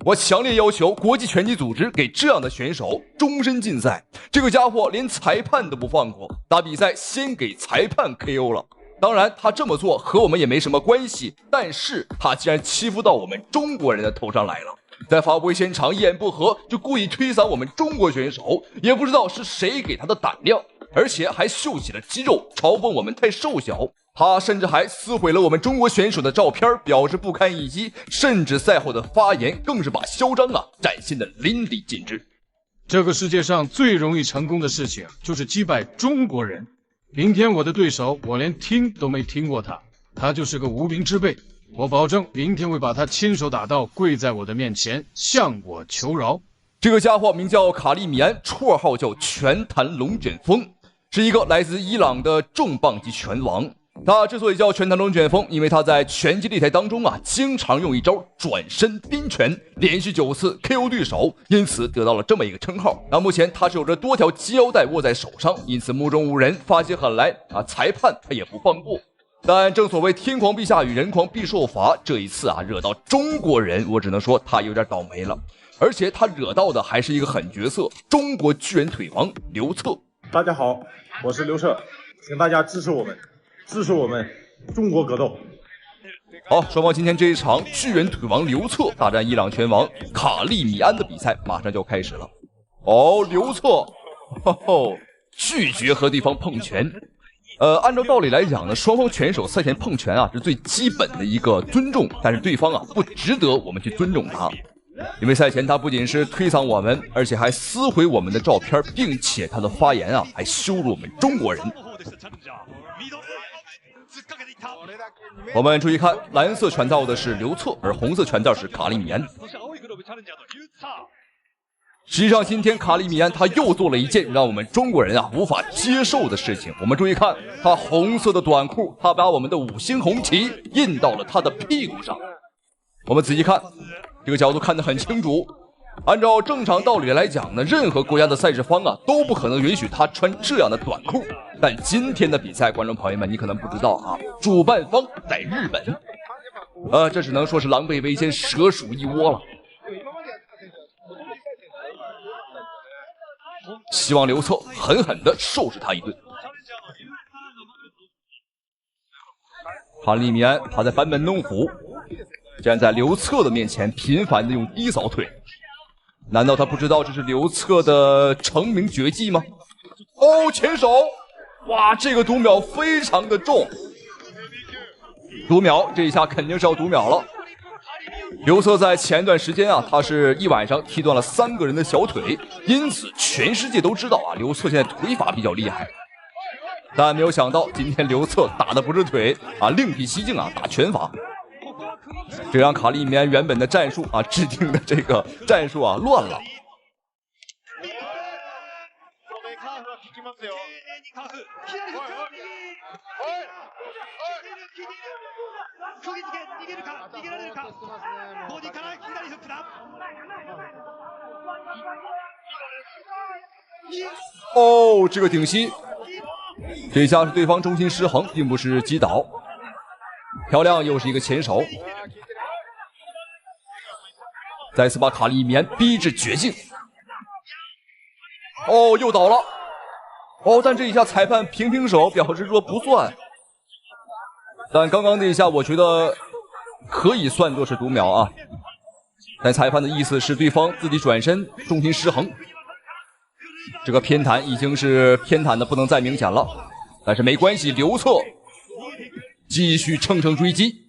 我强烈要求国际拳击组织给这样的选手终身禁赛。这个家伙连裁判都不放过，打比赛先给裁判 KO 了。当然，他这么做和我们也没什么关系，但是他竟然欺负到我们中国人的头上来了。在发布会现场一言不合就故意推搡我们中国选手，也不知道是谁给他的胆量，而且还秀起了肌肉，嘲讽我们太瘦小。他甚至还撕毁了我们中国选手的照片，表示不堪一击，甚至赛后的发言更是把嚣张展现得淋漓尽致。这个世界上最容易成功的事情就是击败中国人。明天我的对手，我连听都没听过他就是个无名之辈。我保证明天会把他亲手打到跪在我的面前，向我求饶。这个家伙名叫卡利米安，绰号叫拳坛龙卷风，是一个来自伊朗的重磅级拳王。他之所以叫拳坛龙卷风，因为他在拳击擂台当中经常用一招转身宾拳，连续9次 KO 对手，因此得到了这么一个称号。目前他是有着多条系腰带握在手上，因此目中无人，发起狠来裁判他也不放过。但正所谓天狂必下雨，人狂必受罚，这一次惹到中国人，我只能说他有点倒霉了。而且他惹到的还是一个狠角色，中国巨人腿王刘策。大家好，我是刘策，请大家支持我们中国格斗。好，双方今天这一场巨人腿王刘策大战伊朗拳王卡利米安的比赛马上就要开始了。刘策拒绝和对方碰拳。按照道理来讲呢，双方拳手赛前碰拳是最基本的一个尊重，但是对方不值得我们去尊重他，因为赛前他不仅是推搡我们，而且还撕毁我们的照片，并且他的发言还羞辱我们中国人。我们注意看，蓝色拳套的是刘策，而红色拳套是卡利米安。实际上今天卡利米安他又做了一件让我们中国人无法接受的事情。我们注意看，他红色的短裤，他把我们的5星红旗印到了他的屁股上。我们仔细看，这个角度看得很清楚。按照正常道理来讲呢，任何国家的赛事方都不可能允许他穿这样的短裤。但今天的比赛，观众朋友们，你可能不知道主办方在日本，这只能说是狼狈为奸，蛇鼠一窝了。希望刘策狠狠地收拾他一顿。卡利米安他在班门弄斧，站在刘策的面前频繁地用低扫腿，难道他不知道这是刘策的成名绝技吗？前手，哇，这个读秒非常的重，读秒，这一下肯定是要读秒了。刘策在前段时间他是一晚上踢断了3个人的小腿，因此全世界都知道刘策现在腿法比较厉害。但没有想到今天刘策打的不是腿另辟蹊径打拳法，这让卡利米安原本的战术制定的这个战术乱了。这个顶膝，这一下是对方重心失衡，并不是击倒。漂亮，又是一个前手，再次把卡利米安逼至绝境。又倒了。但这一下裁判平手，表示说不算。但刚刚那一下我觉得可以算作是读秒但裁判的意思是对方自己转身重心失衡，这个偏袒已经是偏袒的不能再明显了。但是没关系，刘策继续乘胜追击。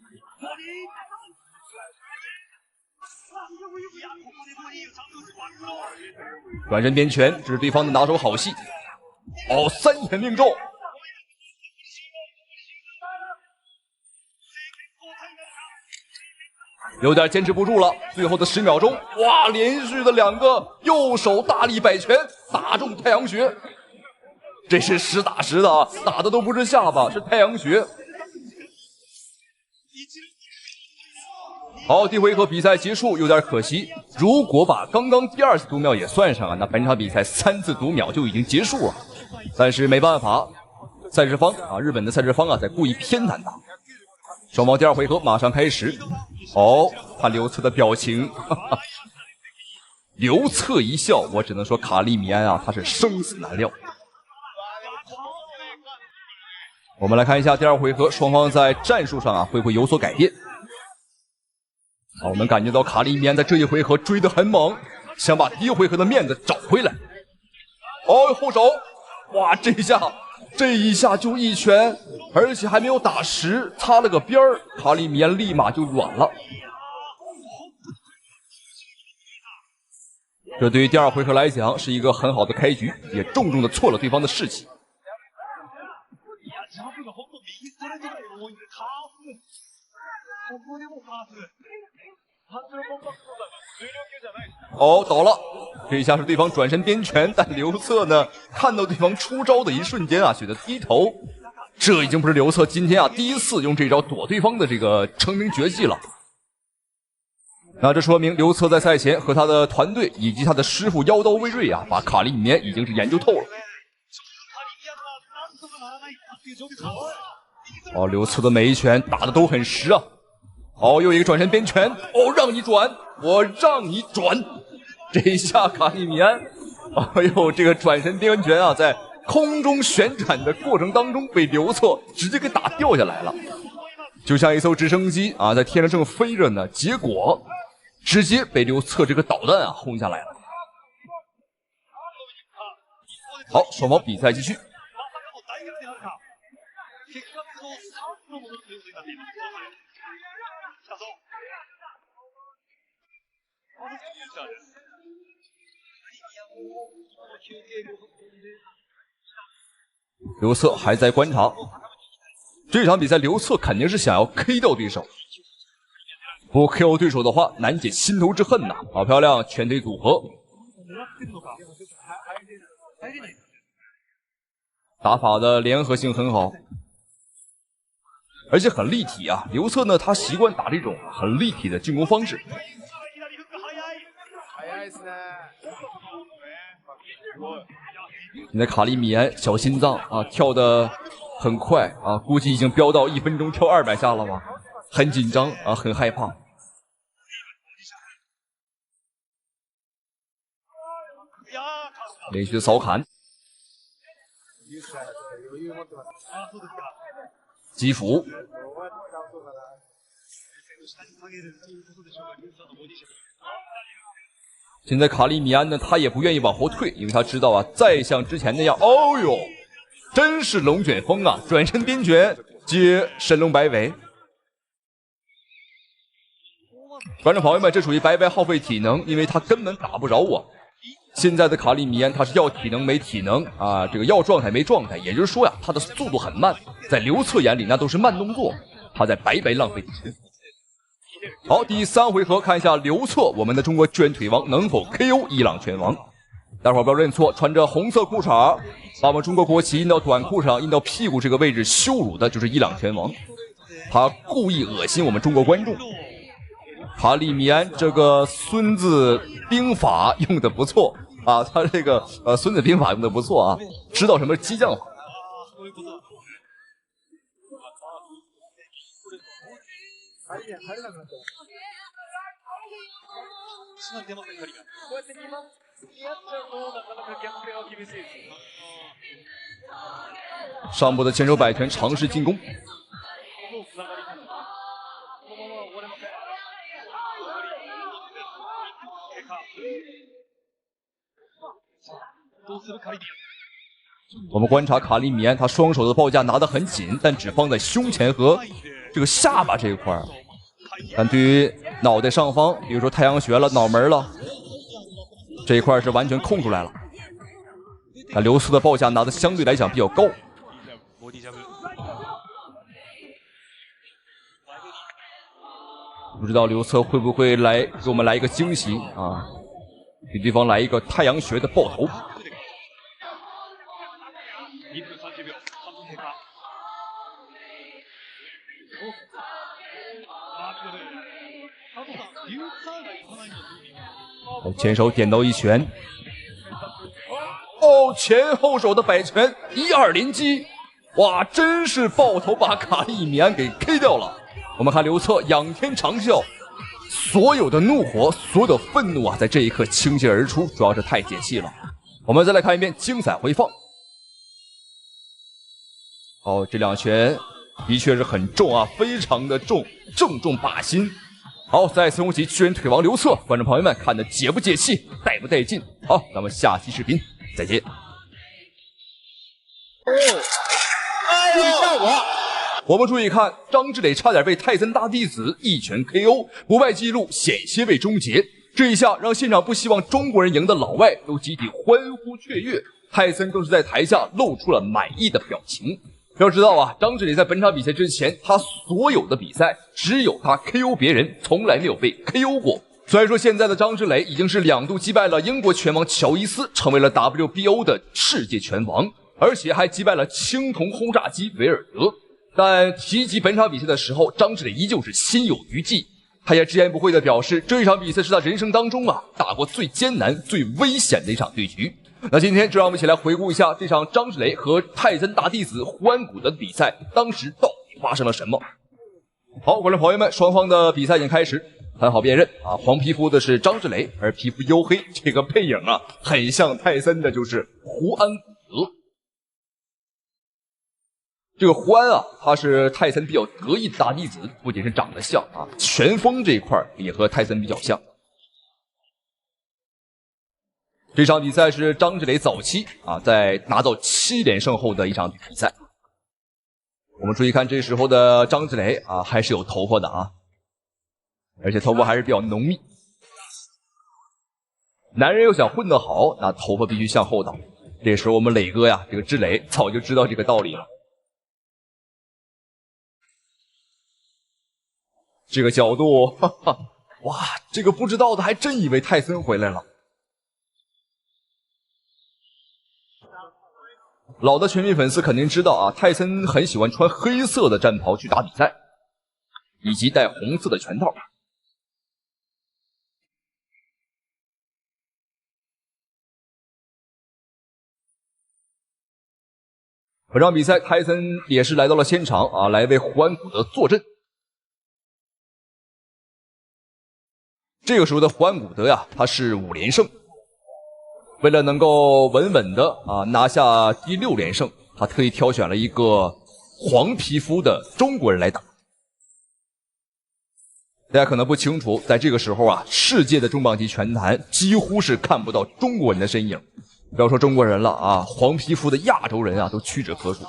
转身边拳，这是对方的拿手好戏。3拳命中。有点坚持不住了，最后的10秒钟，哇，连续的2个右手大力摆拳打中太阳穴，这是实打实的打的都不是下巴，是太阳穴。好，第一回合比赛结束，有点可惜。如果把刚刚第2次读秒也算上那本场比赛3次读秒就已经结束了。但是没办法，赛事方日本的赛事方在故意偏袒他。双方第2回合马上开始。看刘策的表情，刘策一笑，我只能说卡利米安啊，他是生死难料。我们来看一下第二回合，双方在战术上啊会不会有所改变？好，我们感觉到卡利米安在这一回合追得很猛，想把第一回合的面子找回来。哦，后手，哇，这一下就一拳，而且还没有打实，擦了个边儿，卡利米安立马就软了。这对于第二回合来讲是一个很好的开局，也重重的挫了对方的士气。哦，倒了，这一下是对方转身边拳，但刘策呢，看到对方出招的一瞬间啊，选择低头。这已经不是刘策今天啊第一次用这招躲对方的这个成名绝技了。那这说明刘策在赛前和他的团队以及他的师傅妖刀威锐啊，把卡利米安已经是研究透了。哦，刘策的每一拳打的都很实啊。哦，又一个转身边拳，哦，让你转，我让你转。这一下卡利米安，哎呦，这个转身边拳啊，在空中旋转的过程当中被刘策直接给打掉下来了，就像一艘直升机啊，在天上正飞着呢，结果直接被刘策这个导弹啊轰下来了。好，双方比赛继续。刘策还在观察这场比赛，刘策肯定是想要 K 掉对手，不 KO 对手的话，难解心头之恨呐！好漂亮，拳腿组合，打法的联合性很好，而且很立体啊。刘策呢，他习惯打这种很立体的进攻方式。现在卡利米安小心脏啊，跳得很快啊，估计已经飙到1分钟跳200下了吧，很紧张啊，很害怕。连续的扫砍，击斧。现在卡利米安呢，他也不愿意往后退，因为他知道啊，再像之前那样，哦哟，真是龙卷风啊！转身边拳接神龙摆尾。观众朋友们，这属于白白耗费体能，因为他根本打不着我。现在的卡利米安他是要体能没体能啊，这个要状态没状态，也就是说呀，他的速度很慢，在刘策眼里那都是慢动作，他在白白浪费体能。好，第3回合，看一下刘策，我们的中国卷腿王能否 KO 伊朗拳王？待会儿不要认错，穿着红色裤衩，把我们中国国旗印到短裤上，印到屁股这个位置，羞辱的就是伊朗拳王。他故意恶心我们中国观众。卡利米安这个孙子兵法用的不错啊，他这个孙子兵法用的不错啊，知道什么激将法。上部的前手摆拳尝试进攻，我们观察卡利米安，他双手的报价拿得很紧，但只放在胸前和这个下巴这一块。但对于脑袋上方，比如说太阳穴了、脑门了，这一块是完全空出来了。那刘策的报价拿的相对来讲比较高。不知道刘策会不会来给我们来一个惊喜啊？给对方来一个太阳穴的爆头。前手点到一拳，哦，前后手的摆拳1-2连击，哇，真是爆头把卡利米安给 K 掉了。我们看刘策仰天长啸，所有的怒火，所有的愤怒啊，在这一刻倾泻而出，主要是太解气了。我们再来看一遍精彩回放。哦，这两拳的确是很重啊，非常的重，正中靶心。好，再次恭喜巨人腿王刘策，观众朋友们看的解不解气，带不带劲？好，咱们下期视频再见。注意效果。我们注意看，张志磊差点被泰森大弟子一拳 KO， 不败记录险些被终结。这一下让现场不希望中国人赢的老外都集体欢呼雀跃，泰森更是在台下露出了满意的表情。要知道啊，张志磊在本场比赛之前，他所有的比赛只有他 KO 别人，从来没有被 KO 过。虽然说现在的张志磊已经是2度击败了英国拳王乔伊斯，成为了 WBO 的世界拳王，而且还击败了青铜轰炸机维尔德。但提及本场比赛的时候，张志磊依旧是心有余悸。他也直言不讳地表示，这一场比赛是他人生当中打过最艰难、最危险的一场对局。那今天就让我们一起来回顾一下这场张志磊和泰森大弟子胡安古德的比赛，当时到底发生了什么？好，观众朋友们，双方的比赛已经开始，很好辨认啊，黄皮肤的是张志磊，而皮肤黝黑，这个背影啊，很像泰森的就是胡安古德。这个胡安啊，他是泰森比较得意的大弟子，不仅是长得像啊，拳风这一块也和泰森比较像。这场比赛是张志磊早期在拿到7连胜后的一场比赛。我们注意看，这时候的张志磊还是有头发的啊，而且头发还是比较浓密。男人要想混得好，那头发必须向后倒。这时候我们磊哥呀，这个志磊早就知道这个道理了。这个角度，哈哈，哇，这个不知道的还真以为泰森回来了。老的拳迷粉丝肯定知道啊，泰森很喜欢穿黑色的战袍去打比赛，以及戴红色的拳套。本场比赛，泰森也是来到了现场来为胡安古德坐镇。这个时候的胡安古德呀，他是5连胜。为了能够稳稳的拿下第6连胜，他特意挑选了一个黄皮肤的中国人来打。大家可能不清楚，在这个时候世界的重磅级拳坛几乎是看不到中国人的身影。不要说中国人了黄皮肤的亚洲人都屈指可数。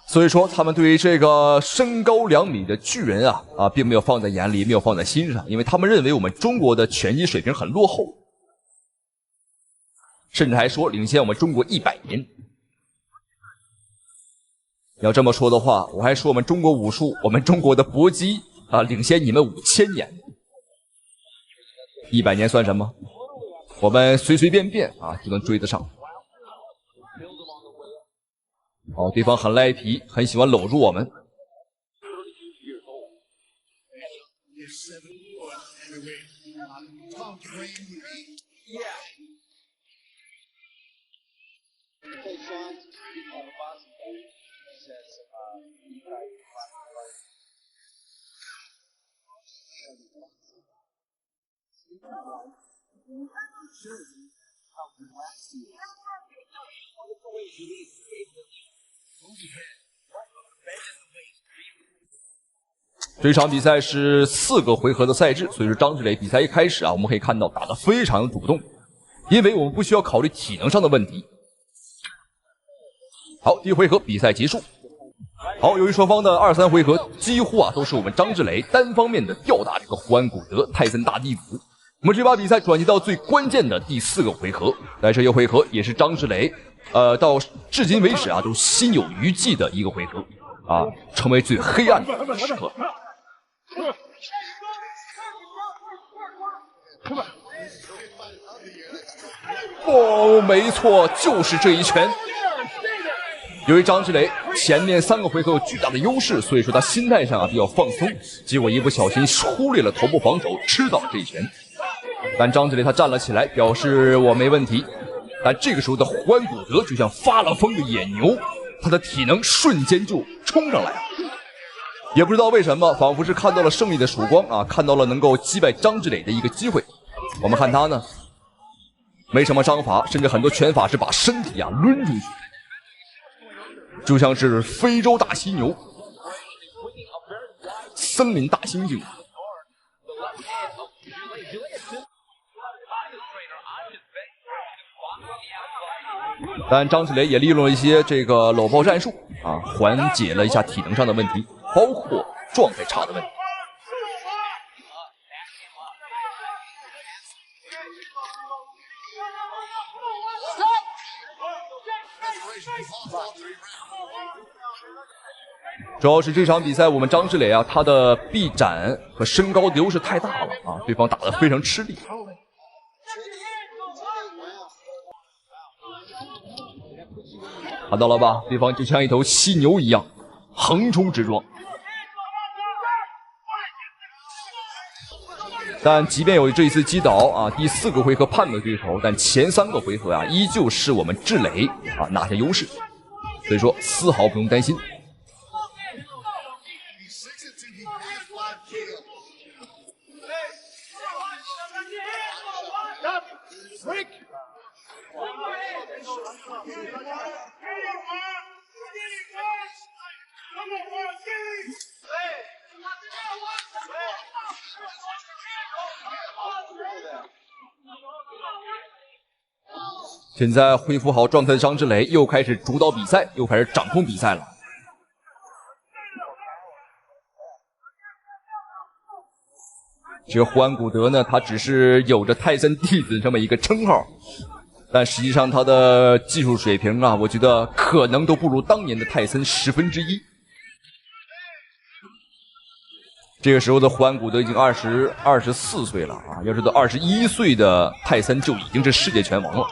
所以说，他们对于这个身高2米的巨人并没有放在眼里，没有放在心上，因为他们认为我们中国的拳击水平很落后。甚至还说领先我们中国100年。要这么说的话，我还说我们中国武术，我们中国的搏击领先你们5000年。100年算什么？我们随随便便就能追得上。好，对方很赖皮，很喜欢搂住我们。这场比赛是4个回合的赛制，所以说张志磊比赛一开始我们可以看到打得非常的主动，因为我们不需要考虑体能上的问题。好，第1回合比赛结束。好，由于双方的2、3回合几乎都是我们张志磊单方面的吊打这个胡安古德泰森大弟子。我们这把比赛转移到最关键的第4个回合，在这一回合也是张志磊到至今为止都心有余悸的一个回合成为最黑暗的时刻。哦，没错，就是这一拳。由于张志磊前面3个回合有巨大的优势，所以说他心态上比较放松，结果一不小心忽略了头部防守，吃到这一拳。但张志磊他站了起来，表示我没问题。但这个时候的胡安古德就像发了疯的野牛，他的体能瞬间就冲上来了。也不知道为什么，仿佛是看到了胜利的曙光啊，看到了能够击败张志磊的一个机会。我们看他呢，没什么章法，甚至很多拳法是把身体啊抡出去，就像是非洲大犀牛、森林大猩猩。但张志磊也利用了一些这个搂抱战术啊，缓解了一下体能上的问题，包括状态差的问题。主要是这场比赛，我们张志磊啊，他的臂展和身高优势太大了啊，对方打得非常吃力。看到了吧？对方就像一头犀牛一样，横冲直撞。但即便有这一次击倒啊，第4个回合判了对手，但前3个回合啊，依旧是我们志磊啊拿下优势，所以说丝毫不用担心。现在恢复好状态的张志磊又开始主导比赛，又开始掌控比赛了。这个胡安古德呢，他只是有着泰森弟子这么一个称号，但实际上他的技术水平啊，我觉得可能都不如当年的泰森1/10。这个时候的胡安古德已经24岁了啊，要知道21岁的泰森就已经是世界拳王了。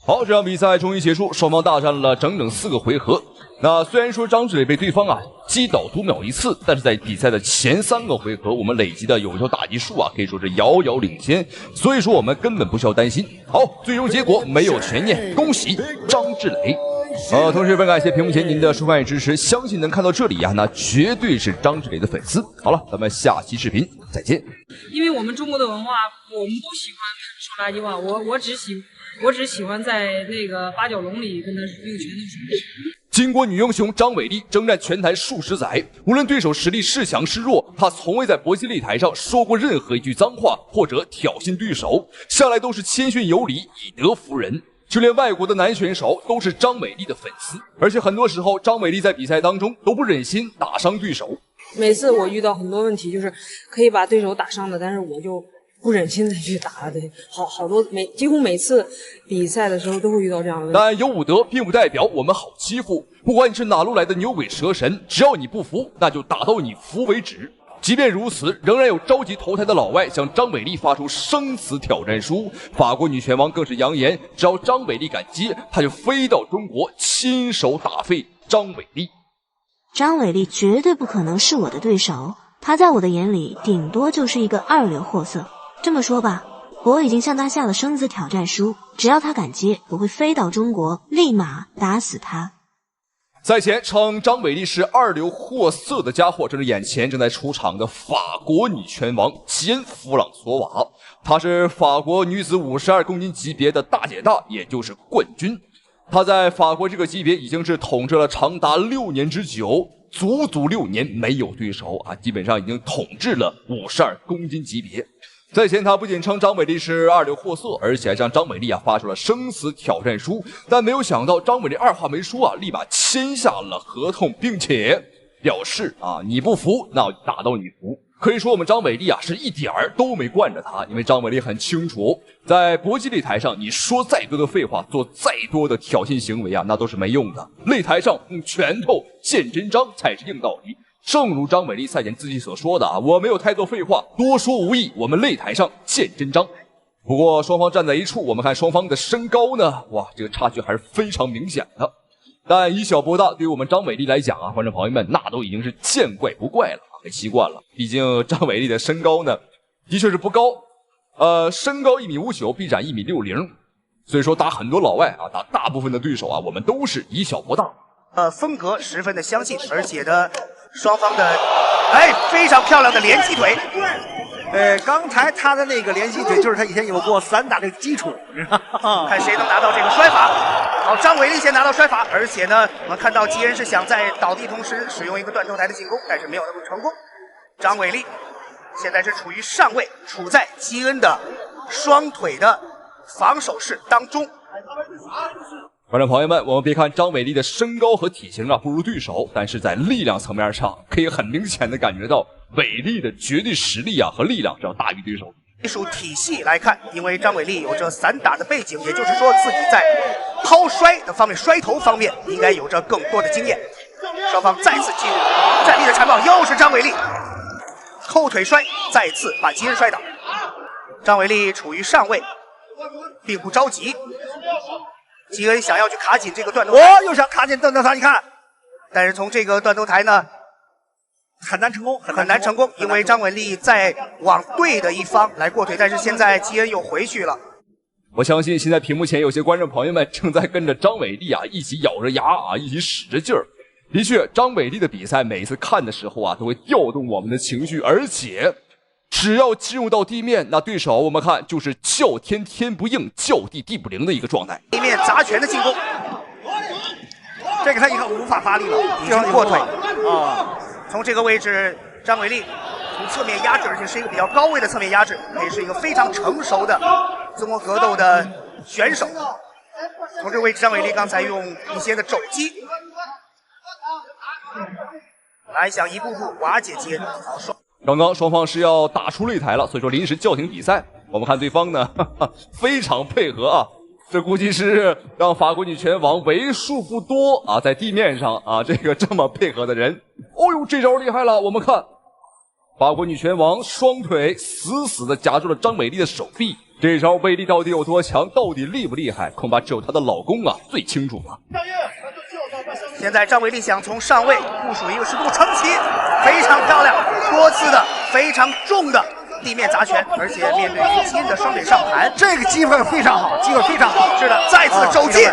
好，这场比赛终于结束，双方大战了整整4个回合。那虽然说张志磊被对方击倒读秒1次，但是在比赛的前3个回合，我们累积的有效打击数可以说是遥遥领先，所以说我们根本不需要担心。好，最终结果没有悬念，恭喜张志磊。同时非常感谢屏幕前您的收看与支持，相信能看到这里那绝对是张志磊的粉丝。好了，咱们下期视频再见。因为我们中国的文化，我们不喜欢说垃圾话，我只喜欢在那个8角笼里跟他用拳头说。巾帼女英雄张伟丽征战拳坛数十载，无论对手实力是强是弱，她从未在搏击擂台上说过任何一句脏话或者挑衅对手，向来都是谦逊有礼，以德服人。就连外国的男选手都是张伟丽的粉丝，而且很多时候张伟丽在比赛当中都不忍心打伤对手。每次我遇到很多问题，就是可以把对手打伤的，但是我就不忍心再去打了。对，好多几乎每次比赛的时候都会遇到这样的问题。但有武德并不代表我们好欺负，不管你是哪路来的牛鬼蛇神，只要你不服，那就打到你服为止。即便如此，仍然有着急投胎的老外向张伟丽发出生死挑战书。法国女拳王更是扬言，只要张伟丽敢接，她就飞到中国亲手打废张伟丽。张伟丽绝对不可能是我的对手，她在我的眼里顶多就是一个2流货色。这么说吧，我已经向她下了生死挑战书，只要她敢接，我会飞到中国，立马打死她。赛前称张伟丽是2流货色的家伙，正是眼前正在出场的法国女拳王吉恩·弗朗索瓦。她是法国女子52公斤级别的大姐大，也就是冠军。她在法国这个级别已经是统治了长达6年之久，足足6年没有对手基本上已经统治了52公斤级别。在前，他不仅称张伟丽是2流货色，而且还向张伟丽发出了生死挑战书。但没有想到，张伟丽二话没说立马签下了合同，并且表示你不服，那我打到你服。可以说，我们张伟丽是一点儿都没惯着他，因为张伟丽很清楚，在搏击擂台上，你说再多的废话，做再多的挑衅行为那都是没用的。擂台上用拳头见真章才是硬道理。正如张伟丽赛前自己所说的我没有太多废话，多说无益，我们擂台上见真章。不过双方站在一处，我们看双方的身高呢，哇，这个差距还是非常明显的。但以小博大对于我们张伟丽来讲啊，观众朋友们那都已经是见怪不怪了，很习惯了。毕竟张伟丽的身高呢，的确是不高，身高1.59米，臂展1.60米，所以说打很多老外啊，打大部分的对手啊，我们都是以小博大。风格十分的相近，而且呢，双方的非常漂亮的连击腿。刚才他的那个连击腿就是他以前有过散打的基础，看谁能拿到这个摔法。好，张伟丽先拿到摔法，而且呢，我们看到基恩是想在倒地同时使用一个断头台的进攻，但是没有那么成功。张伟丽现在是处于上位，处在基恩的双腿的防守式当中。观众朋友们，我们别看张伟丽的身高和体型啊不如对手，但是在力量层面上，可以很明显的感觉到伟丽的绝对实力啊和力量是要大于对手。技术体系来看，因为张伟丽有着散打的背景，也就是说自己在抛摔的方面、摔头方面应该有着更多的经验。双方再次进入战力的缠抱，又是张伟丽后腿摔，再次把基恩摔倒。张伟丽处于上位，并不着急。基恩想要去卡紧这个断头台，又想卡紧断头台，你看，但是从这个断头台呢，很难成功，很难成功，因为张伟丽在往对的一方来过腿，但是现在基恩又回去了。我相信现在屏幕前有些观众朋友们正在跟着张伟丽啊一起咬着牙啊一起使着劲儿。的确，张伟丽的比赛每次看的时候啊，都会调动我们的情绪，而且只要进入到地面，那对手我们看就是叫天天不应，叫地地不灵的一个状态。地面砸拳的进攻，这个他以后无法发力了，已经过腿啊。从这个位置，张伟丽从侧面压制，而且是一个比较高位的侧面压制，也是一个非常成熟的中国格斗的选手。从这个位置，张伟丽刚才用一些的肘击来想一步步瓦解基恩。刚刚双方是要打出擂台了，所以说临时叫停比赛。我们看对方呢，非常配合啊，这估计是让法国女拳王为数不多啊，在地面上啊这么配合的人。哦呦，这招厉害了！我们看法国女拳王双腿死死的夹住了张伟丽的手臂，这招威力到底有多强，到底厉不厉害，恐怕只有她的老公啊最清楚了。现在张伟丽想从上位部署一个十字撑起，非常漂亮，多次的非常重的地面砸拳，而且面对于基恩的双腿上盘，这个机会非常好，机会非常好。是的，再次肘击。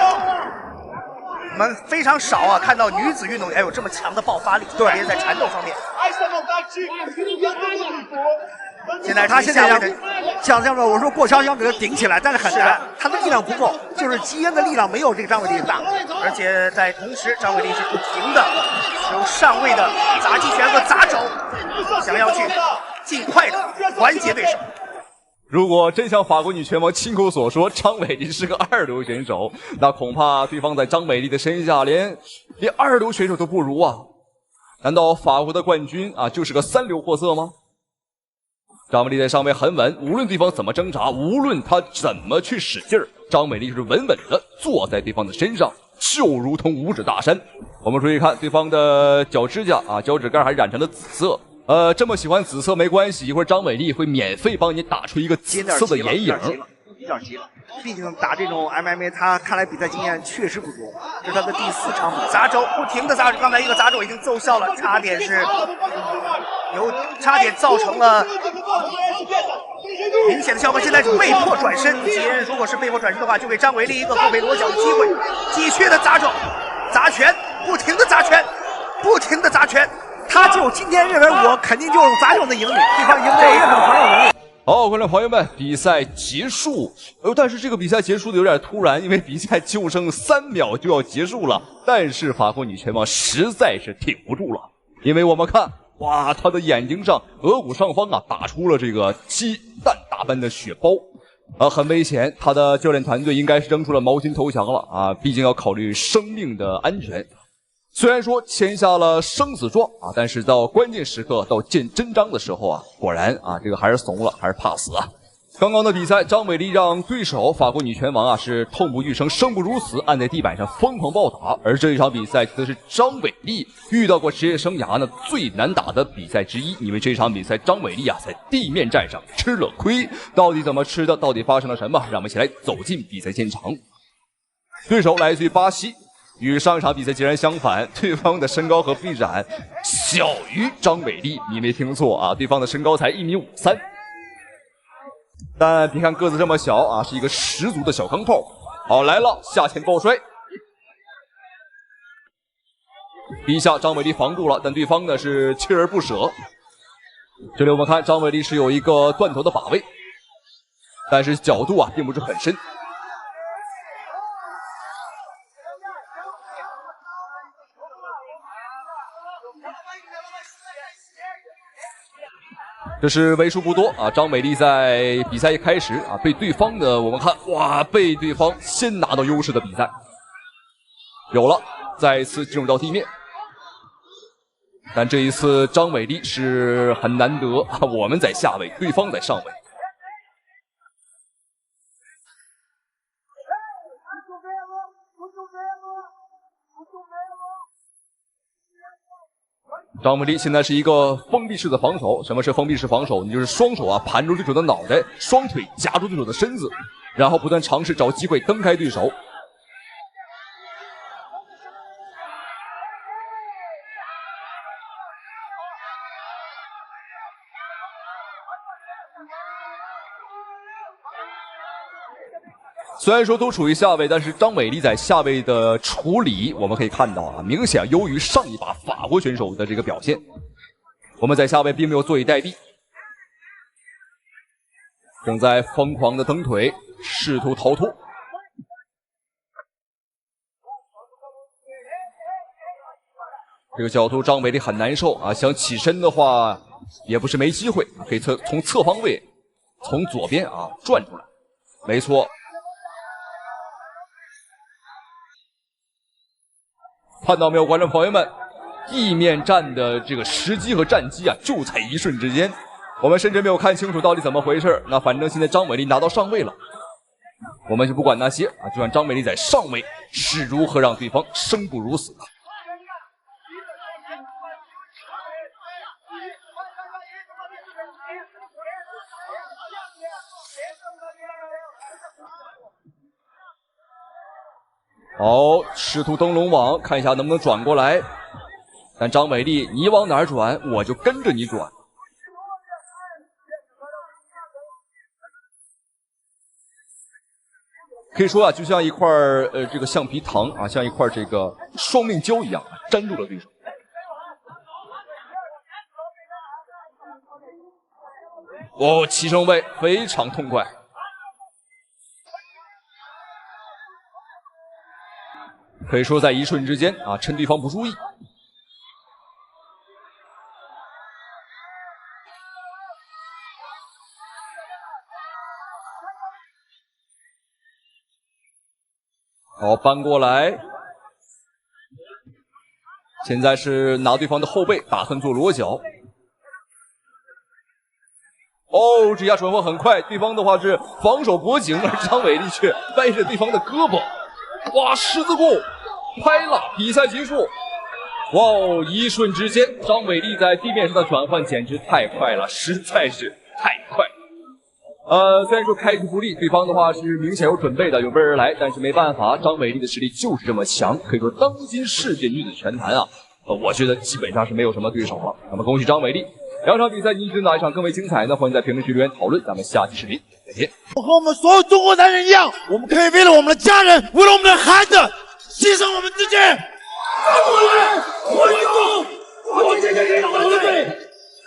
我们非常少啊看到女子运动员有这么强的爆发力，特别在缠斗方面。现在他现在像这样的，我说过桥想给他顶起来，但是很难，他的力量不够，就是基恩的力量没有这个张伟丽大，而且在同时，张伟丽是不停的使用上位的砸击拳和砸肘，想要去尽快的缓解对手。如果真像法国女拳王亲口所说，张伟丽是个二流选手，那恐怕对方在张伟丽的身下连二流选手都不如啊！难道法国的冠军啊就是个三流货色吗？张伟丽在上位很稳，无论对方怎么挣扎，无论他怎么去使劲儿，张伟丽就是稳稳的坐在对方的身上，就如同五指大山。我们注意看对方的脚指甲啊，脚趾盖还染成了紫色。这么喜欢紫色没关系，一会儿张伟丽会免费帮你打出一个紫色的眼影。有点急了，毕竟打这种 MMA， 他看来比赛经验确实不多，这是他的第4场比赛。砸肘，不停的砸肘，刚才一个砸肘已经奏效了，差点造成了明显的效果。现在是被迫转身，基恩如果是被迫转身的话，就给张伟丽一个后背裸脚的机会。继续的砸肘、砸拳，不停的砸拳，不停的砸拳。他就今天认为我肯定就用砸肘的赢你，对方赢没有任何防守能力。好，观众朋友们，比赛结束。但是这个比赛结束的有点突然，因为比赛就剩3秒就要结束了。但是法国女拳王实在是挺不住了，因为我们看，哇，她的眼睛上、额骨上方啊，打出了这个鸡蛋大般的血包，很危险。她的教练团队应该是扔出了毛巾投降了啊，毕竟要考虑生命的安全。虽然说签下了生死状啊，但是到关键时刻到见真章的时候啊，果然啊这个还是怂了，还是怕死啊。刚刚的比赛，张伟丽让对手法国女拳王啊是痛不欲生，生不如死，按在地板上疯狂暴打。而这一场比赛则是张伟丽遇到过职业生涯呢最难打的比赛之一，因为这场比赛张伟丽啊在地面战上吃了亏。到底怎么吃的？到底发生了什么？让我们一起来走进比赛现场。对手来自于巴西。与上场比赛截然相反，对方的身高和臂展小于张伟丽，你没听错啊，对方的身高才1.53米。但别看个子这么小啊，是一个十足的小钢炮。好，来了，下潜抱摔。第一下张伟丽防住了，但对方呢是锲而不舍。这里我们看张伟丽是有一个断头的把位，但是角度啊并不是很深。这是为数不多啊，张伟丽在比赛一开始啊被对方的我们看哇被对方先拿到优势的比赛，有了再一次进入到地面。但这一次张伟丽是很难得啊，我们在下位，对方在上位。张伟丽现在是一个封闭式的防守。什么是封闭式防守？你就是双手啊盘住对手的脑袋，双腿夹住对手的身子，然后不断尝试找机会蹬开对手。虽然说都处于下位，但是张伟丽在下位的处理，我们可以看到啊，明显优于上一把法国选手的这个表现。我们在下位并没有坐以待毙，正在疯狂的蹬腿，试图逃脱。这个角度张伟丽很难受啊，想起身的话也不是没机会，可以从侧方位从左边啊转出来，没错。看到没有，观众朋友们，地面战的这个时机和战机啊，就在一瞬之间。我们甚至没有看清楚到底怎么回事。那反正现在张伟丽拿到上位了，我们就不管那些啊，就看张伟丽在上位是如何让对方生不如死的。好，试图登龙网，看一下能不能转过来。但张伟丽，你往哪儿转，我就跟着你转。可以说啊，就像一块这个橡皮糖啊，像一块这个双面胶一样，粘住了对手。哦，齐升位非常痛快。可以说在一瞬之间啊，趁对方不注意。好，搬过来。现在是拿对方的后背，打算做裸脚。哦，这下转换很快，对方的话是防守脖颈，而张伟丽却掰着对方的胳膊。哇，十字固拍了，比赛结束。哇哦，一瞬之间，张伟丽在地面上的转换简直太快了，实在是太快。虽然说开局不利，对方的话是明显有准备的，有备而来，但是没办法，张伟丽的实力就是这么强，可以说当今世界女子拳坛啊，我觉得基本上是没有什么对手了。那么恭喜张伟丽。两场比赛，您觉得哪一场更为精彩呢？欢迎在评论区留言讨论。咱们下期视频再见。我和我们所有中国男人一样，我们可以为了我们的家人，为了我们的孩子，牺牲我们自己。中国人，我运动，我坚决领导团队，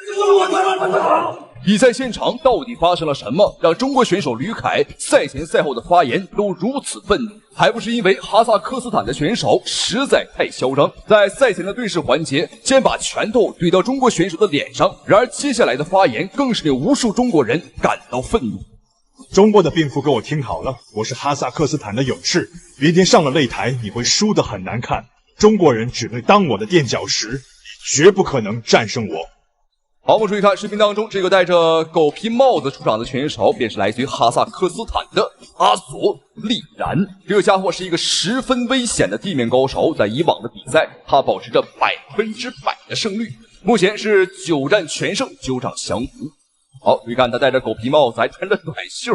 这是我台湾的好。比赛现场到底发生了什么，让中国选手吕凯赛前赛后的发言都如此愤怒？还不是因为哈萨克斯坦的选手实在太嚣张，在赛前的对视环节，先把拳头怼到中国选手的脸上。然而接下来的发言更是令无数中国人感到愤怒。中国的病夫，给我听好了，我是哈萨克斯坦的勇士，明天上了擂台，你会输得很难看。中国人只会当我的垫脚石，绝不可能战胜我。好，我们注意看视频当中，这个戴着狗皮帽子出场的选手，便是来自于哈萨克斯坦的阿索利然。这个家伙是一个十分危险的地面高手，在以往的比赛，他保持着100%的胜率，目前是9战全胜，9场降服。好，注意看他戴着狗皮帽子，还穿着短袖。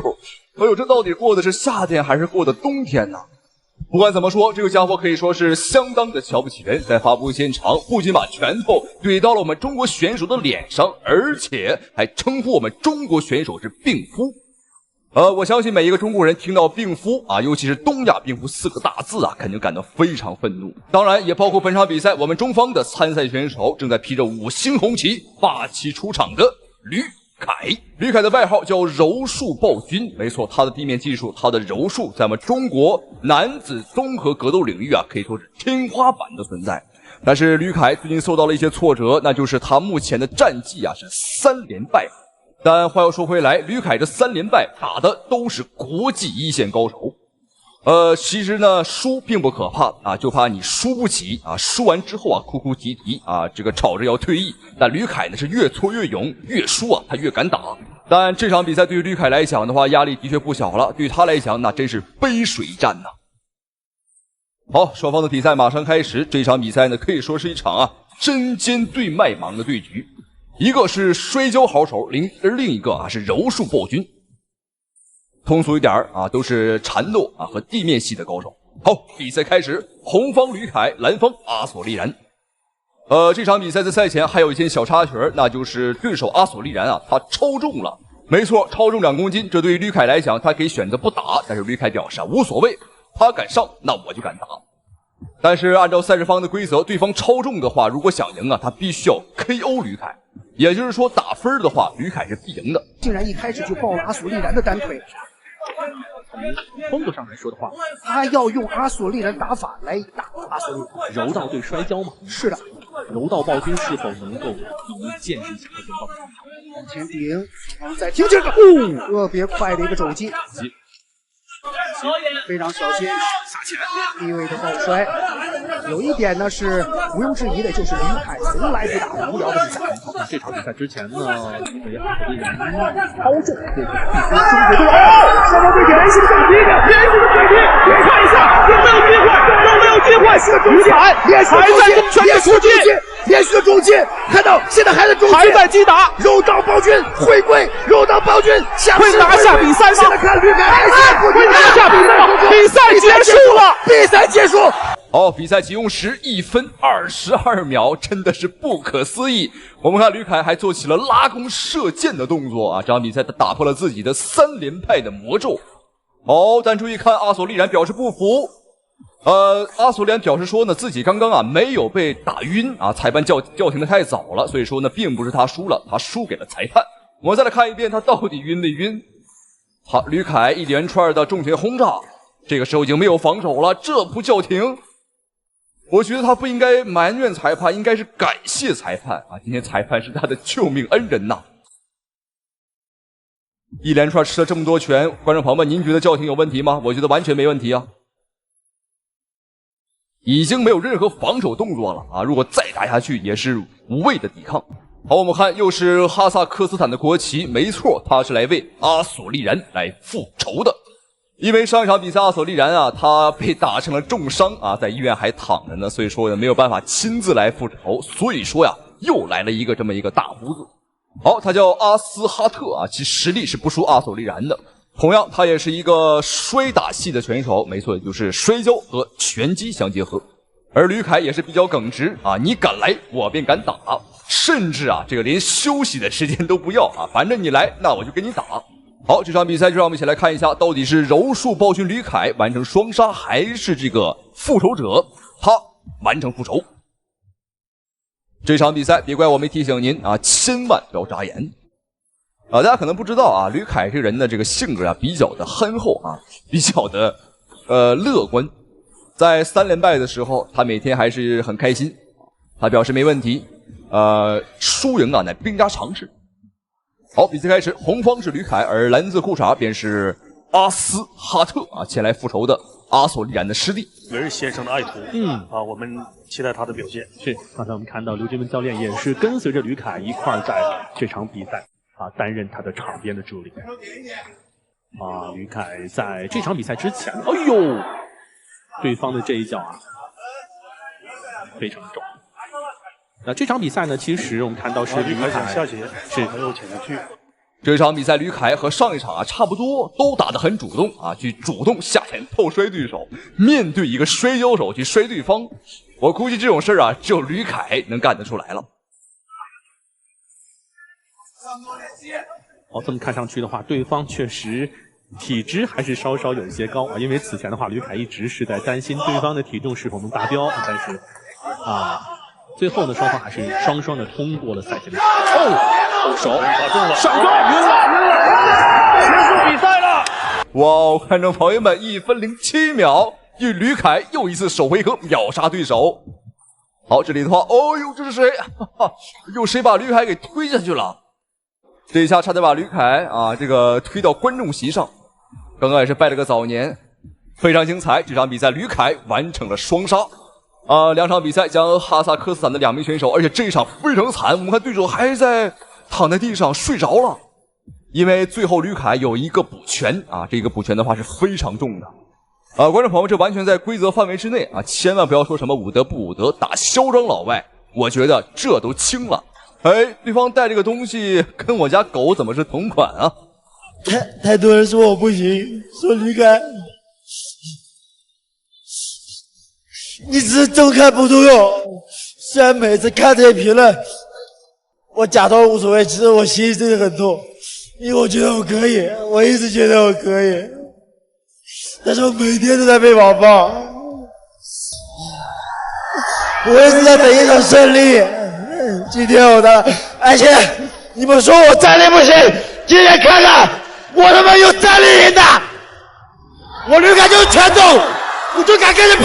哎呦，这到底过的是夏天还是过的冬天呢？不管怎么说，这个家伙可以说是相当的瞧不起人，在发布会现场不仅把拳头怼到了我们中国选手的脸上，而且还称呼我们中国选手是病夫。我相信每一个中国人听到病夫啊，尤其是东亚病夫4个大字啊，肯定感到非常愤怒。当然也包括本场比赛我们中方的参赛选手正在披着5星红旗霸气出场的吕凯。吕凯的外号叫柔术暴君，没错，他的地面技术，他的柔术在我们中国男子综合格斗领域啊，可以说是天花板的存在。但是吕凯最近受到了一些挫折，那就是他目前的战绩啊是3连败。但话又说回来，吕凯这3连败打的都是国际一线高手。其实呢，输并不可怕啊，就怕你输不起啊，输完之后啊，哭哭啼啼啊，这个吵着要退役。但吕凯呢是越挫越勇，越输啊他越敢打。但这场比赛对于吕凯来讲的话，压力的确不小了，对于他来讲那真是背水一战呐。好，双方的比赛马上开始。这场比赛呢可以说是一场啊针尖对麦芒的对局。一个是摔跤好手，而另一个啊是柔术暴君。通俗一点啊，都是缠斗啊和地面系的高手。好，比赛开始，红方吕凯，蓝方阿索利然。这场比赛在赛前还有一件小插曲，那就是对手阿索利然啊，他超重了。没错，超重2公斤，这对于吕凯来讲，他可以选择不打，但是吕凯表示啊无所谓，他敢上，那我就敢打。但是按照赛事方的规则，对方超重的话，如果想赢啊，他必须要 KO 吕凯。也就是说，打分的话，吕凯是必赢的。竟然一开始就抱了阿索利然的单腿。从风格上来说的话，他要用阿索利然打法来打阿索利然。柔道对摔跤嘛，是的。柔道暴君是否能够第一见识一下和柔道的往前顶，再听这个，特别快的一个肘击。非常小心，撒钱，低位的抱摔。有一点呢是毋庸置疑的，就是吕凯从来不打无聊的比赛。这场比赛之前呢，因为阿索利然超重，这个双方对点连续的重击，连续的对击，别看一下有没有机会，有没有机会？吕凯连续的重击，连续的重击，看到现在还在重击，还在击打，柔道暴君回归，柔道暴君会拿下比赛吗？现在看吕凯还是会拿下比赛吗？比赛结束了，比赛结束。好，比赛启用时1分22秒，真的是不可思议。我们看吕凯还做起了拉弓射箭的动作啊！这场比赛他打破了自己的3连败的魔咒。但注意看，阿索利然表示不服。阿索利然表示说呢，自己刚刚啊没有被打晕啊，裁判叫停的太早了，所以说呢，并不是他输了，他输给了裁判。我们再来看一遍，他到底晕没晕？好，吕凯一连串的重拳轰炸，这个时候已经没有防守了，这不叫停。我觉得他不应该埋怨裁判，应该是感谢裁判啊！今天裁判是他的救命恩人呐！一连串吃了这么多拳，观众朋友们，您觉得叫停有问题吗？我觉得完全没问题啊！已经没有任何防守动作了啊！如果再打下去，也是无谓的抵抗。好，我们看又是哈萨克斯坦的国旗，没错，他是来为阿索利然来复仇的。因为上一场比赛阿索利然啊，他被打成了重伤啊，在医院还躺着呢，所以说呢没有办法亲自来复仇，所以说呀又来了一个这么一个大胡子。好，他叫阿斯哈特啊，其实力是不输阿索利然的。同样，他也是一个摔打系的拳手，没错，就是摔跤和拳击相结合。而吕凯也是比较耿直啊，你敢来，我便敢打，甚至啊这个连休息的时间都不要啊，反正你来，那我就跟你打。好，这场比赛就让我们一起来看一下，到底是柔术暴君吕凯完成双杀，还是这个复仇者他完成复仇。这场比赛别怪我没提醒您啊，千万不要眨眼啊！大家可能不知道啊，吕凯这个人的这个性格啊比较的憨厚啊，比较的乐观。在3连败的时候，他每天还是很开心，他表示没问题。输赢啊乃兵家常事。好，比赛开始，红方是吕凯，而蓝色裤衩便是阿斯哈特啊，前来复仇的阿索利然的师弟，也是先生的爱徒。我们期待他的表现。是，刚才我们看到刘金文教练也是跟随着吕凯一块儿在这场比赛担任他的场边的助理。吕凯在这场比赛之前，哎呦，对方的这一脚非常重。那这场比赛呢，其实我们看到是吕凯下斜，是没有潜下去。这场比赛，吕凯和上一场啊差不多，都打得很主动啊，去主动下潜套摔对手，面对一个摔跤手去摔对方。我估计这种事儿啊，只有吕凯能干得出来了。这么看上去的话，对方确实体质还是稍稍有一些高啊，因为此前的话，吕凯一直是在担心对方的体重是否能达标，但是最后呢，双方还是双双的通过了赛前的手打中了，上钩，晕了，结束比赛了。哇，观众朋友们，1分07秒，吕凯又一次首回合秒杀对手。好，这里的话，哦呦，这是谁？有谁把吕凯给推下去了？这一下差点把吕凯啊这个推到观众席上。刚刚也是拜了个早年，非常精彩。这场比赛吕凯完成了双杀。2场比赛将哈萨克斯坦的2名选手，而且这一场非常惨，我们看对手还在躺在地上睡着了，因为最后吕凯有一个补拳啊，这个补拳的话是非常重的。观众朋友，这完全在规则范围之内啊，千万不要说什么武德不武德，打嚣张老外，我觉得这都轻了。哎，对方带这个东西跟我家狗怎么是同款啊？太多人说我不行，说吕凯，你只是中看不中用。虽然每次看这些评论，我假装无所谓，其实我心里真的很痛，因为我觉得我可以，我一直觉得我可以，但是我每天都在被网暴，我一直在等一场胜利。今天我的，而且你们说我战力不行，今天看看我他妈有战力赢的，我吕凯就是拳种，我就敢跟人配。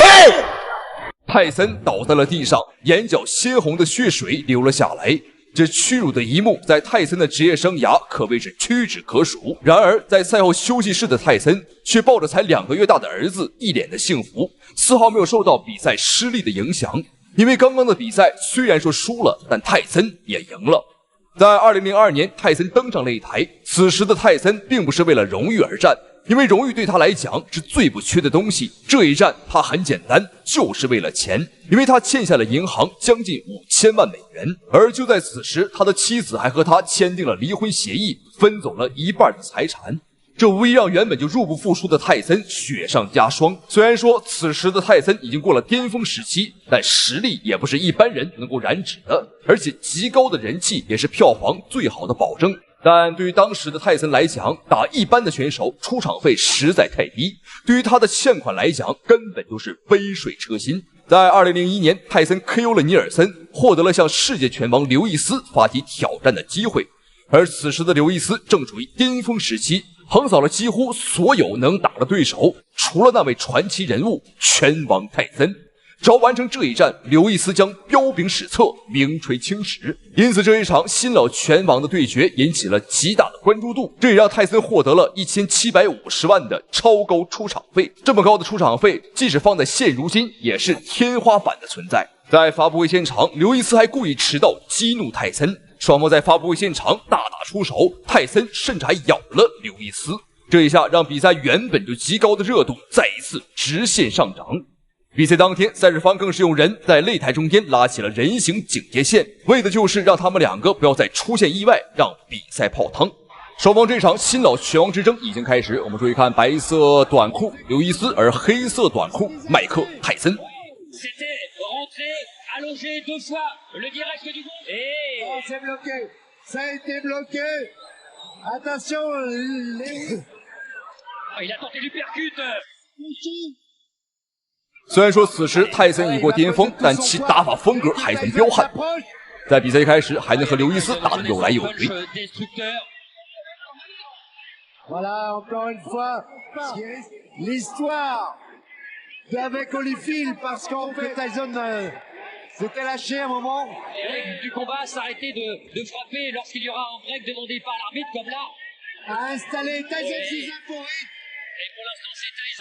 泰森倒在了地上，眼角鲜红的血水流了下来。这屈辱的一幕在泰森的职业生涯可谓是屈指可数。然而在赛后休息室的泰森却抱着才2个月大的儿子，一脸的幸福，丝毫没有受到比赛失利的影响。因为刚刚的比赛虽然说输了，但泰森也赢了。在2002年，泰森登上擂台，此时的泰森并不是为了荣誉而战，因为荣誉对他来讲是最不缺的东西。这一战他很简单，就是为了钱，因为他欠下了银行将近5000万美元。而就在此时，他的妻子还和他签订了离婚协议，分走了1半的财产。这无疑让原本就入不敷出的泰森雪上加霜。虽然说此时的泰森已经过了巅峰时期，但实力也不是一般人能够染指的，而且极高的人气也是票房最好的保证。但对于当时的泰森来讲，打一般的选手出场费实在太低，对于他的欠款来讲根本就是杯水车薪。在2001年，泰森 KO 了尼尔森，获得了向世界拳王刘易斯发起挑战的机会。而此时的刘易斯正处于巅峰时期，横扫了几乎所有能打的对手，除了那位传奇人物拳王泰森。只要完成这一战，刘易斯将彪炳史册，名垂青史。因此这一场新老拳王的对决引起了极大的关注度，这也让泰森获得了1750万的超高出场费。这么高的出场费，即使放在现如今也是天花板的存在。在发布会现场，刘易斯还故意迟到激怒泰森，双方在发布会现场大打出手，泰森甚至还咬了刘易斯。这一下让比赛原本就极高的热度再一次直线上涨。比赛当天，赛事方更是用人在擂台中间拉起了人形警戒线，为的就是让他们2个不要再出现意外，让比赛泡汤。双方这场新老拳王之争已经开始，我们注意看白色短裤刘易斯，而黑色短裤麦克泰森。allongé 2 fois le direct du groupe et c'est bloqué, ça a été bloqué. Attention, il a tenté du percute. 虽然说此时泰森已过巅峰，但其打法风格还很彪悍，在比赛一开始还能和刘易斯打得有来有回。Voilà, encore une fois, l'histoire avec Holyfield, parce qu'en fait Tyson s'était lâché un moment. Les règles du combat s'arrêter de frapper lorsqu'il y aura un break demandé par l'arbitre, comme là. A installé Tyson 6-1 pour Rick. Et pour l'instant, c'est Tyson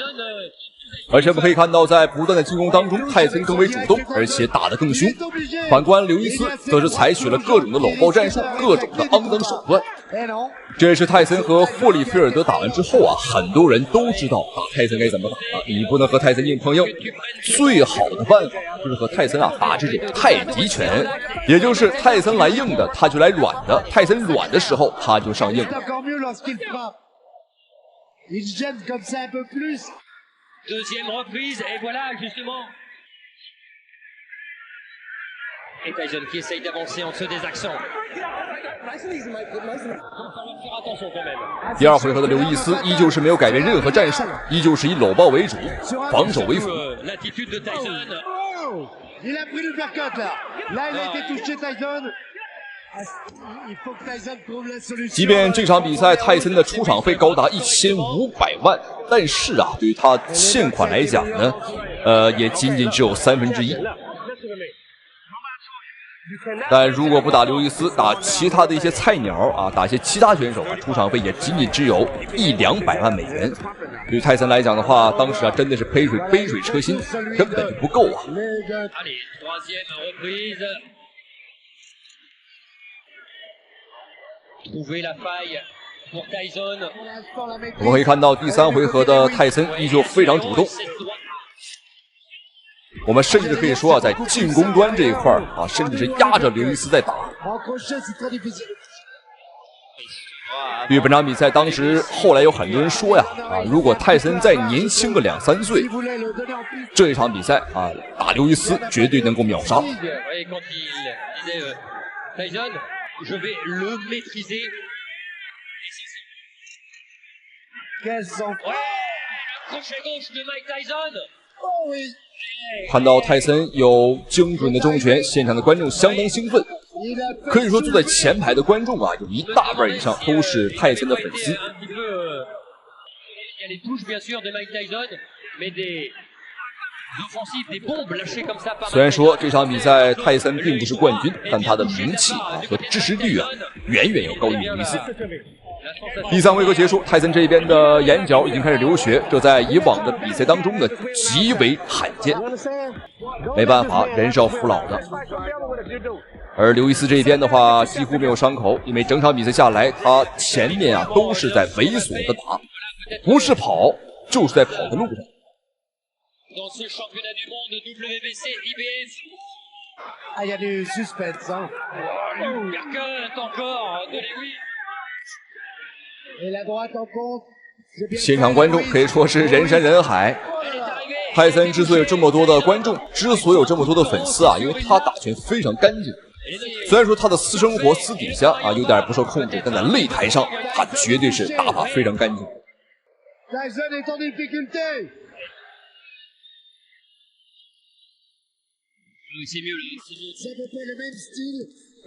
而且我们可以看到，在不断的进攻当中，泰森更为主动，而且打得更凶。反观刘易斯，则是采取了各种的搂抱战术，各种的肮脏手段。这也是泰森和霍利菲尔德打完之后啊，很多人都知道打泰森该怎么打啊，你不能和泰森硬碰硬。最好的办法就是和泰森啊打这种太极拳，也就是泰森来硬的，他就来软的；泰森软的时候，他就上硬的。Deuxième reprise, et voilà justement. Et Tyson qui essaye d'avancer en dessous des accents. Faire attention quand même. 第二回合的刘易斯依旧是没有改变任何战术，依旧是以搂抱为主，防守为辅。L'attitude de Tyson. Il a pris le percut là. Là, il a été touché Tyson. 即便这场比赛泰森的出场费高达1500万，但是啊，对于他现款来讲呢，也仅仅只有1/3。但如果不打刘易斯，打其他的一些菜鸟啊，打一些其他选手啊，出场费也仅仅只有100-200万美元。对于泰森来讲的话，当时啊真的是杯水车薪，根本就不够啊。我们可以看到第3回合的泰森依旧非常主动，我们甚至可以说啊，在进攻端这一块啊，甚至是压着刘易斯在打。对于本场比赛，当时后来有很多人说呀，如果泰森再年轻个2-3岁，这一场比赛啊，打刘易斯绝对能够秒杀。Je vais le maîtriser. Quel sang! Ouais, le crochet gauche de Mike Tyson. Oh oui. 看到泰森有精准的重拳，现场的观众相当兴奋。可以说，坐在前排的观众啊，有一大半以上都是泰森的粉丝。Il y a les touches bien sûr de Mike Tyson, mais des offensives, des bombes lâchées comme ça par. 虽然说这场比赛泰森并不是冠军，但他的名气和支持率啊，远远要高于刘易斯。第3回合结束，泰森这边的眼角已经开始流血，这在以往的比赛当中呢极为罕见。没办法，人是要服老的。而刘易斯这边的话几乎没有伤口，因为整场比赛下来，他前面啊都是在猥琐的打，不是跑就是在跑的路上。Dans ce championnat du monde WBC IBF. Ah, il y a du suspense, hein. Le percut encore de Lewis. Et la droite en compte. 现场观众可以说是人山人海。泰森之所以有这么多的观众，之所以有这么多的粉丝啊，因为他打拳非常干净。虽然说他的私生活私底下啊有点不受控制，但在擂台上他绝对是打法非常干净。Tyson est en difficulté.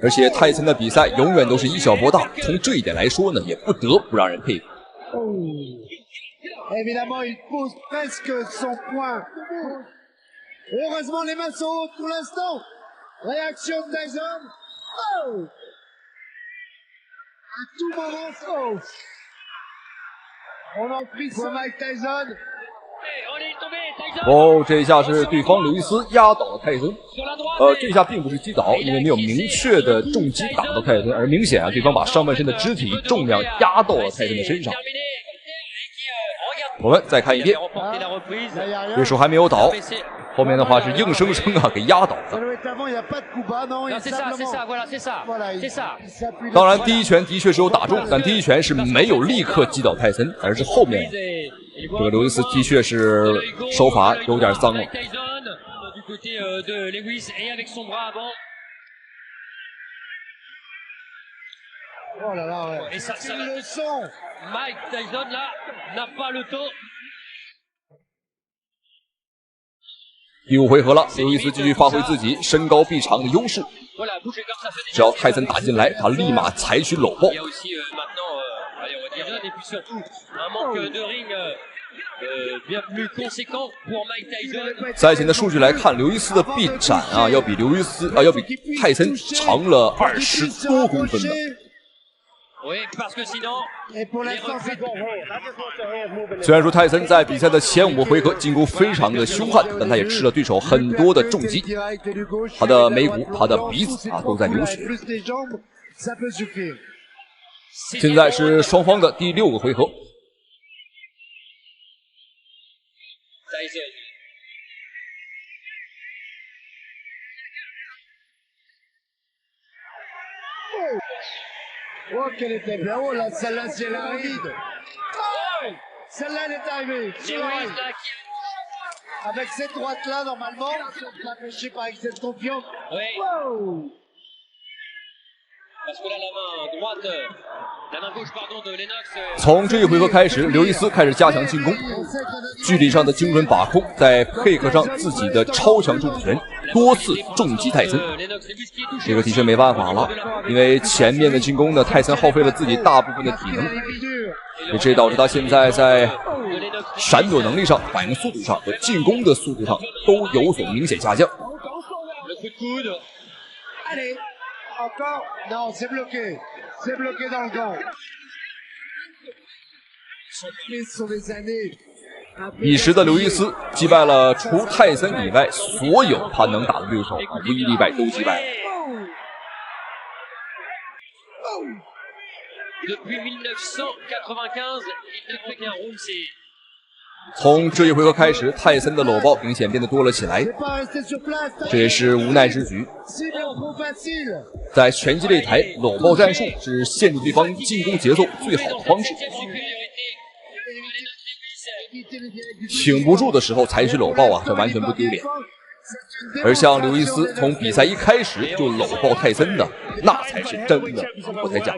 而且泰森的比赛永远都是以小博大，从这一点来说呢，也不得不让人佩服。Évidemment, il pose presque son point. Heureusement, les mains sont hautes pour l'instant. Réaction de Tyson. Oh! À tout moment, oh! On en prie sur Mike Tyson. 哦，这一下是对方刘易斯压倒了泰森。这一下并不是击倒，因为没有明确的重击打到泰森，而明显啊，对方把上半身的肢体重量压到了泰森的身上。我们再看一遍，对手还没有倒，后面的话是硬生生啊给压倒的。当然，第一拳的确是有打中，但第一拳是没有立刻击倒泰森，而是后面这个刘易斯的确是手法有点脏了。Oh là là, ouais. Et ça Une leçon. Mike Tyson là n'a pas le temps. 第5回合了，刘易斯继续发挥自己身高臂长的优势。只要泰森打进来，他立马采取搂抱。赛前的数据来看，刘易斯的臂展啊，要比泰森长了20多公分的。虽然说泰森在比赛的前5个回合进攻非常的凶悍，但他也吃了对手很多的重击，他的眉骨、他的鼻子都在流血。现在是双方的第6个回合。Oh, qu'elle était bien haut, là, celle-là, si elle arrive. Celle-là, elle est arrivée. Avec cette droite-là, normalement, si on peut l'empêcher par excès de confiance. Wow. Parce que là, la main gauche, pardon, de Lennox. 从这一回合开始，刘易斯开始加强进攻，距离上的精准把控，再配合上自己的超强重拳，多次重击泰森。这个的确没办法了，因为前面的进攻呢，泰森耗费了自己大部分的体能，这导致他现在在闪躲能力上、反应速度上和进攻的速度上都有所明显下降。Encore? Non, c'est bloqué. C'est bloqué dans le gant. Sur les années. 彼时的刘易斯击败了除泰森以外所有他能打的对手，无一例外都击败了。Depuis 1995, il ne fait qu'un round, c'est 从这一回合开始，泰森的搂抱明显变得多了起来，这也是无奈之举。在拳击擂台，搂抱战术是限制对方进攻节奏最好的方式。挺不住的时候采取搂抱这完全不丢脸。而像刘易斯从比赛一开始就搂抱泰森的，那才是真的不太讲。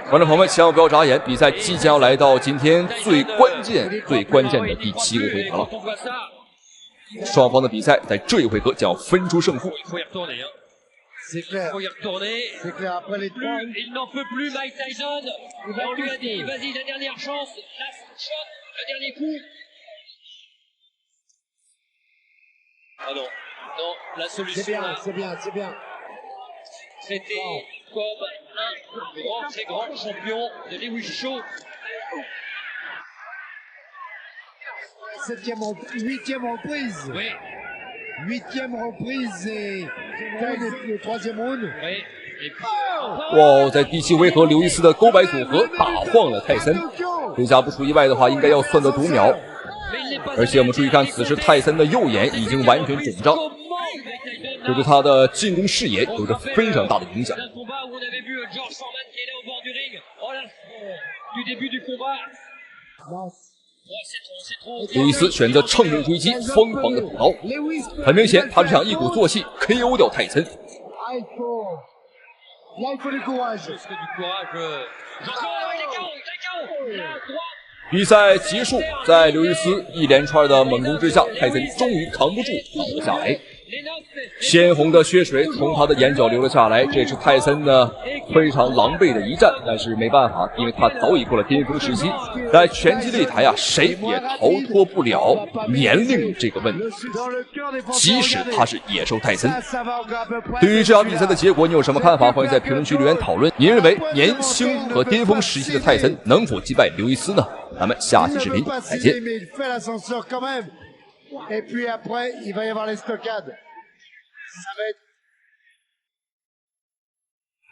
观众朋友们，千万不要眨眼，比赛即将要来到今天最关键的第7个回合了。双方的比赛在这一回合将要分出胜负。C'est clair. C'est clair. Après les 3. Il n'en peut plus, Mike Tyson. Et on lui a dit, vas-y, la dernière chance, last shot, le dernier coup. Ah non, non, la solution. C'est bien, c'est bien, c'est bien. C'était comme un très grand champion de Lewis Shaw. 8e reprise. Oui. 8e reprise et le 3e round. Oui. 哇，在第7回合，刘易斯的勾摆组合打晃了泰森，这下不出意外的话，应该要算得读秒。而且我们注意看，此时泰森的右眼已经完全肿胀，这对他的进攻视野有着非常大的影响。刘易斯选择乘胜追击，疯狂的补刀。很明显，他是想一鼓作气 KO 掉泰森。比赛结束，在刘易斯一连串的猛攻之下，泰森终于扛不住倒了下来。鲜红的血水从他的眼角流了下来，这是泰森呢非常狼狈的一战，但是没办法，因为他早已过了巅峰时期，在拳击擂台谁也逃脱不了年龄这个问题，即使他是野兽泰森。对于这场比赛的结果，你有什么看法？欢迎在评论区留言讨论。您认为年轻和巅峰时期的泰森能否击败刘易斯呢？咱们下期视频再见。Et puis après, il va y avoir les stockades. Ça va être